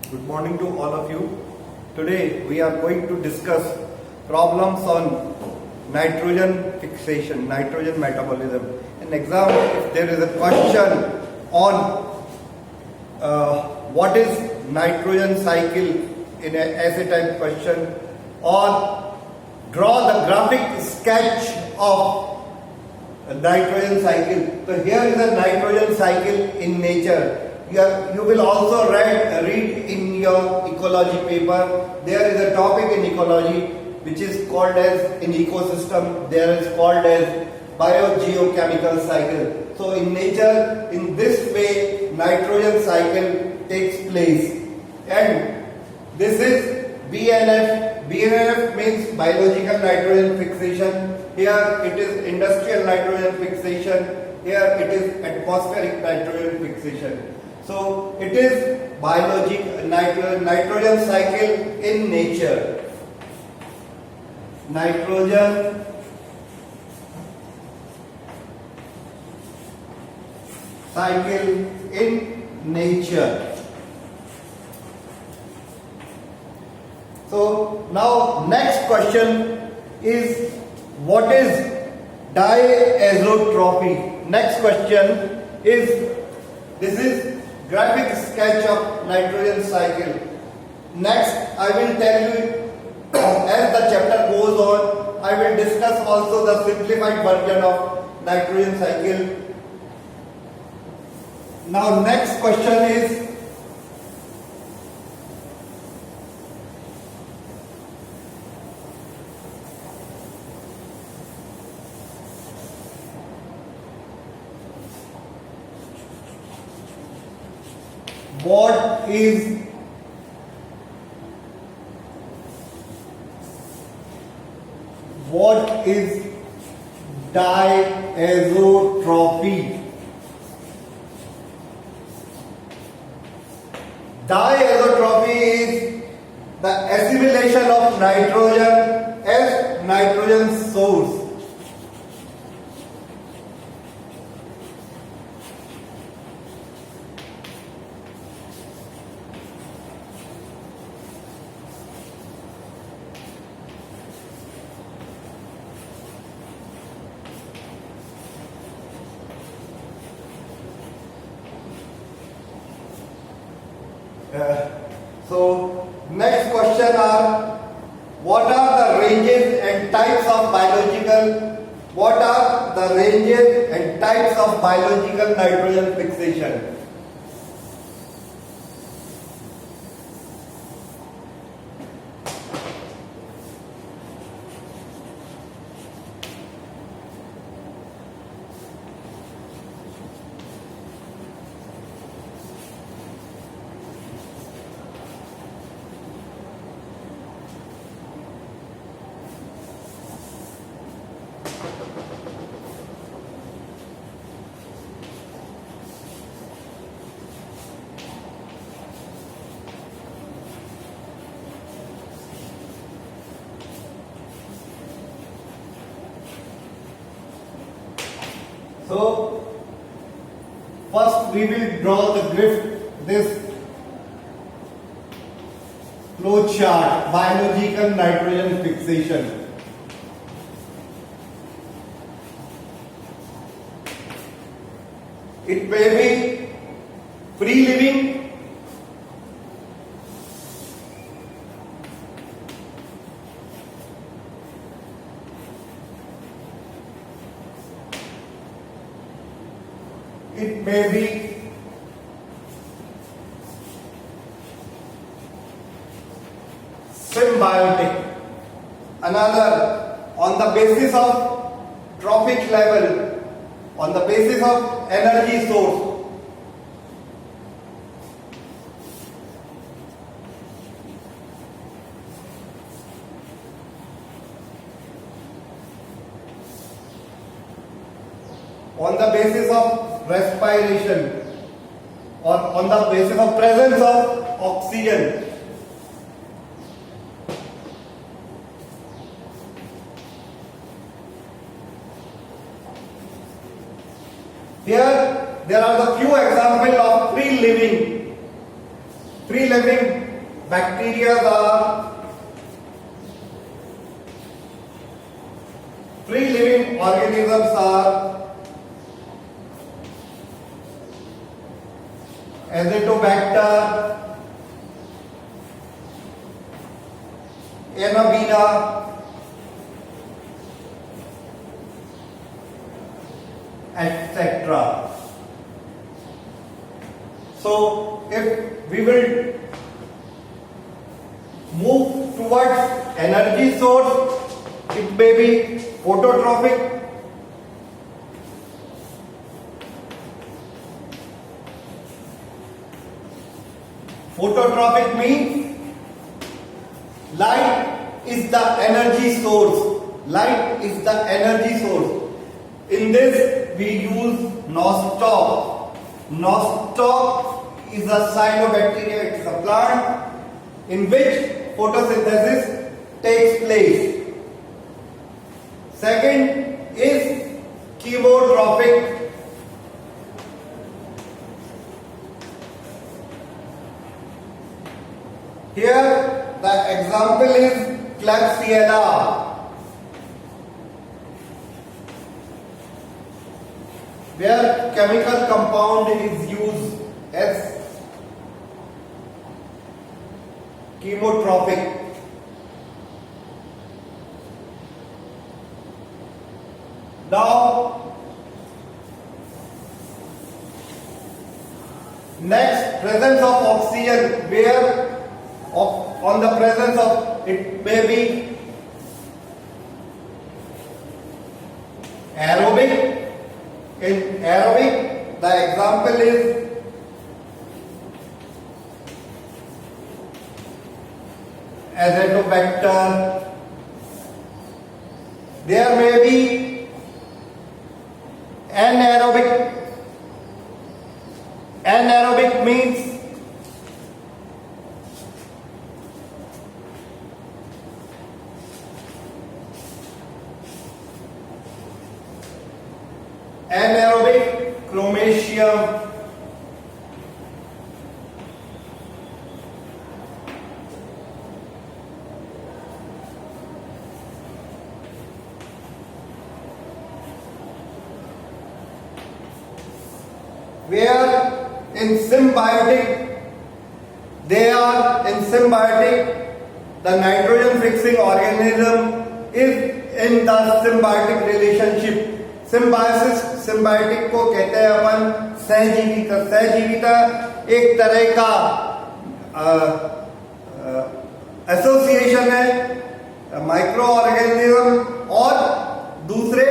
Good morning to all of you. Today we are going to discuss problems on nitrogen fixation, nitrogen metabolism. In exam, if there is a question on what is nitrogen cycle in an essay type question, or draw the graphic sketch of a nitrogen cycle. So here is a nitrogen cycle in nature. You will also read in your ecology paper. There is a topic in ecology which is called as, in ecosystem, there is called as biogeochemical cycle. So in nature, in this way, nitrogen cycle takes place. And this is BNF. BNF means biological nitrogen fixation. Here it is industrial nitrogen fixation. Here it is atmospheric nitrogen fixation. So it is biological nitrogen cycle in nature. Nitrogen cycle in nature. So now next question is, what is diazotropy? Next question is, this is graphic sketch of nitrogen cycle. Next I will tell you, as the chapter goes on, I will discuss also the simplified version of nitrogen cycle. Now next question is, what is diazotropy? Diazotropy is the assimilation of nitrogen as nitrogen source. So next question are, what are the ranges and types of biological nitrogen fixation? So first we will draw this flow chart, biological nitrogen fixation. It may be free living, it may be symbiotic. Another, on the basis of trophic level, on the basis of energy source. On the basis of respiration, or on the basis of presence of oxygen. Here there are the few examples of free living bacteria are free living organisms are Azotobacter, Anabaena, etc. So if we will move towards energy source, it may be phototrophic, phototrophic means light is the energy source. Light is the energy source. In this we use nostoc. Nostoc is a cyanobacteria. It is a plant in which photosynthesis takes place. Second is chemotrophic. Here the example is Klebsiella, where chemical compound is used as chemotrophic. Now, next, presence of oxygen, where on the presence of, it may be aerobic. In aerobic, the example is Azotobacter. There may be anaerobic. Anaerobic means anaerobic chromatium. Where in symbiotic, they are in symbiotic, the nitrogen fixing organism is in the symbiotic relationship. Symbiosis, symbiotic को कहते हैं अपन सहजीविता। सहजीविता एक तरह का association है micro organism और दूसरे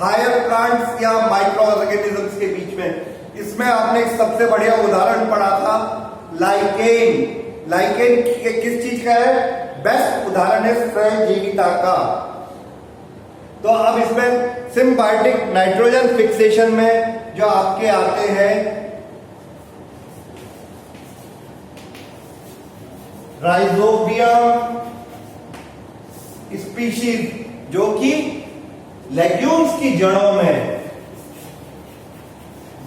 higher plants या माइक्रो ऑर्गेनिजम्स के बीच में। इसमें आपने एक सबसे बढ़िया उदाहरण पढ़ा था लाइकेन। लाइकेन किस चीज का है? बेस्ट उदाहरण है सहजीविता का। तो अब इसमें सिम्बायोटिक नाइट्रोजन फिक्सेशन में जो आपके आते हैं राइजोबियम स्पीशीज, जो कि लेग्यूम्स की जड़ों में,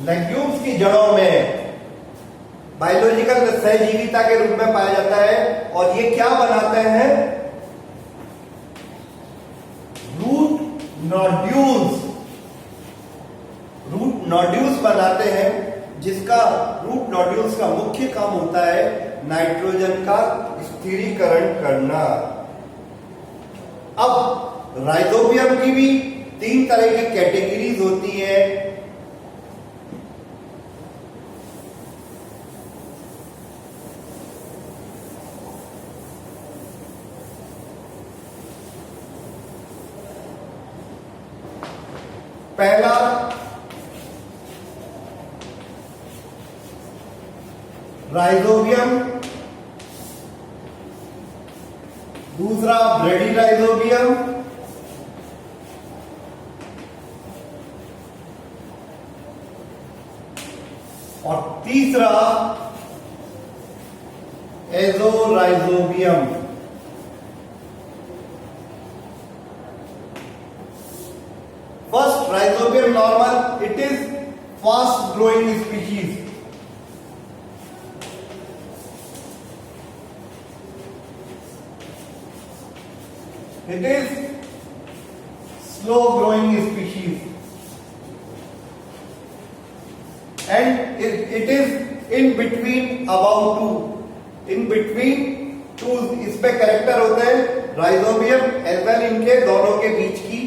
लेग्यूम्स की जड़ों में बायोलॉजिकल सहजीविता के रूप में पाया जाता है। और ये क्या बनाते हैं? Root nodules. रूट नोड्यूल्स बनाते हैं, जिसका रूट नोड्यूल्स का मुख्य काम होता है नाइट्रोजन का स्थिरीकरण करना। अब राइजोबियम की भी 3 तरह की कैटेगरीज होती है। पहला राइजोबियम, दूसरा ब्रेडीराइजोबियम, और तीसरा एजोराइजोबियम। First, Rhizobium normal, it is fast growing species. It is slow growing species and it is in between about two. In between two इसमें कैरेक्टर होते हैं राइजोबियम एज वेल, इनके दोनों के बीच की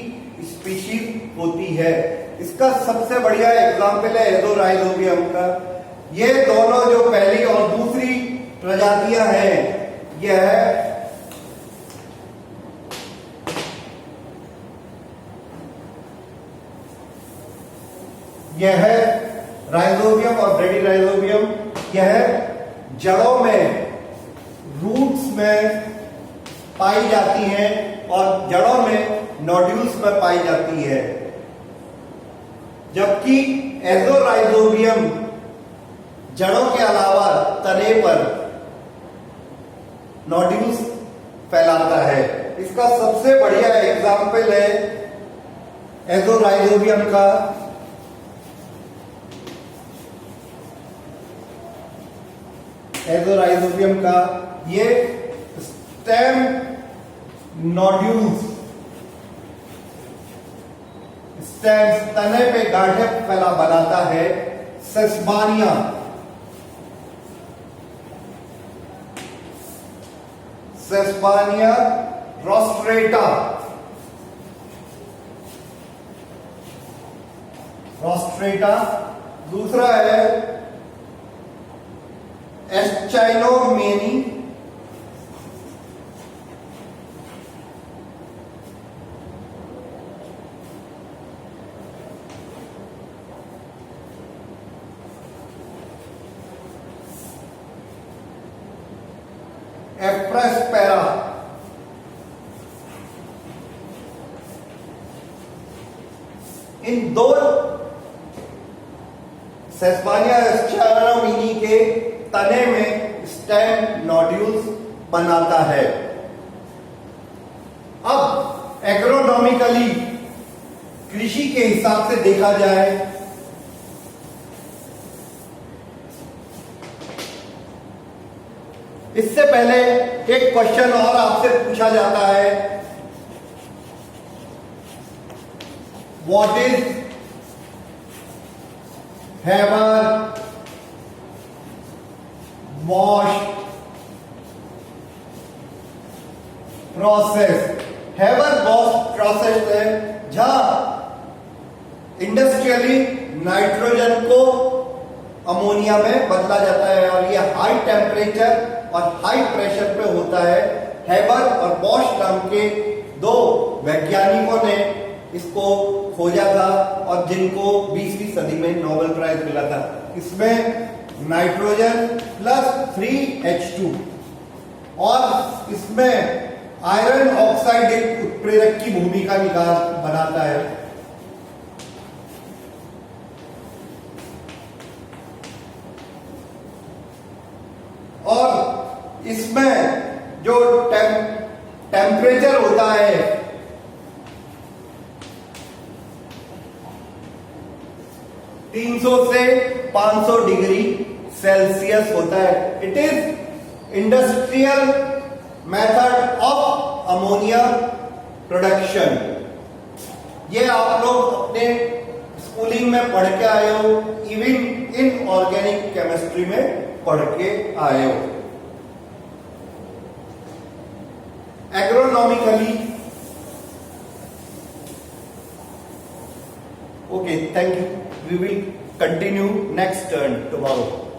स्पीशीज होती है। इसका सबसे बढ़िया एग्जाम्पल है एजोराइजोबियम का। ये दोनों जो पहली और दूसरी प्रजातियां हैं, यह है राइजोबियम और ब्रेडीराइजोबियम। यह जड़ों में, रूट्स में पाई जाती हैं और जड़ों में नोड्यूल्स में पाई जाती है, जबकि एजोराइजोबियम जड़ों के अलावा तने पर नोड्यूल्स फैलाता है। इसका सबसे बढ़िया एग्जाम्पल है एजोराइजोबियम का। एजोराइजोबियम का ये स्टेम नोड्यूल्स, स्टेम्स तने पे गांठे फैला बनाता है। सेस्बानिया, सेस्बानिया रोस्ट्रेटा, रोस्ट्रेटा। दूसरा है एस्चाइनोमेनी, एफ्रेस्पेरा, इन दो सेस्बानिया एस्चाइनोमेनी के तने में स्टेम नोड्यूल्स बनाता है। अब एग्रोनॉमिकली कृषि के हिसाब से देखा जाए, इससे पहले एक क्वेश्चन और आपसे पूछा जाता है, व्हाट इज हैवर वॉश प्रोसेस। हैवर वॉश प्रोसेस है जहां इंडस्ट्रियली नाइट्रोजन को अमोनिया में बदला जाता है और यह हाई टेम्परेचर और हाई प्रेशर पे होता है। हैबर और बॉश नाम के दो वैज्ञानिकों ने इसको खोजा था और जिनको 20वीं सदी में नोबेल प्राइज मिला था। इसमें नाइट्रोजन प्लस 3H2 और इसमें आयरन ऑक्साइड एक उत्प्रेरक की भूमिका बनाता है। और इसमें जो टेम्परेचर होता है 300 से 500 डिग्री सेल्सियस होता है। It is industrial method of ammonia production. ये आप लोग अपने स्कूलिंग में पढ़ के आए हो, इवन इन ऑर्गेनिक केमिस्ट्री में पढ़ के आए हो। एग्रोनॉमिकली okay, thank you. We will continue next turn tomorrow.